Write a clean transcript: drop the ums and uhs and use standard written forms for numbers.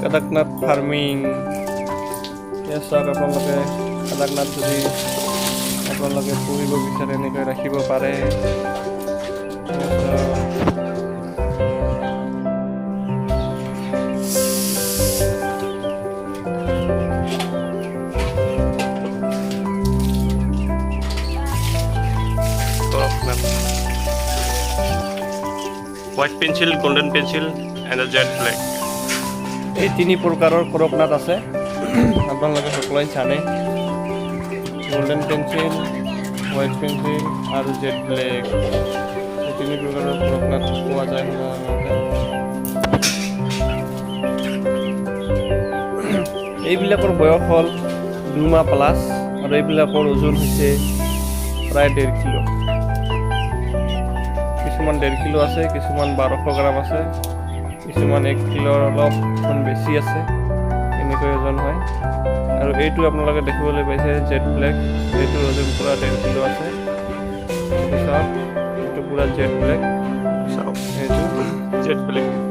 Kadaknath farming চাওক আপোনালোকে কাদাকনাথ যদি আপোনালোকে পুহিব বিচাৰে এনেকৈ ৰাখিব পাৰে। White pencil, golden pencil, and a jet black. এই তিনি প্ৰকাৰৰ কৰকনাথ আছে, আপোনালোকে সকলোৱে জানে। গোল্ডেন পেঞ্চিল, হোৱাইট পেঞ্চিল আৰু জেড ব্লেক, এই তিনি প্ৰকাৰৰ কৰকনাথ পোৱা যায় সাধাৰণতে। এইবিলাকৰ বয়স হ'ল 2 মাহ প্লাছ আৰু এইবিলাকৰ ওজন হৈছে প্ৰায় 1.5 কিলো। কিছুমান 1.5 কিলো আছে, কিছুমান 1200 গ্ৰাম আছে, কিছুমান 1 কিলোৰ অলপমান বেছি আছে, এনেকৈ ওজন হয়। আৰু এইটো আপোনালোকে দেখিবলৈ পাইছে জেড ব্লেক, এইটোৰ ওজন পূৰা 1.5 কিলো আছে। এইটো চাওক, এইটো পূৰা জেড ব্লেক, So, এইটো jet black.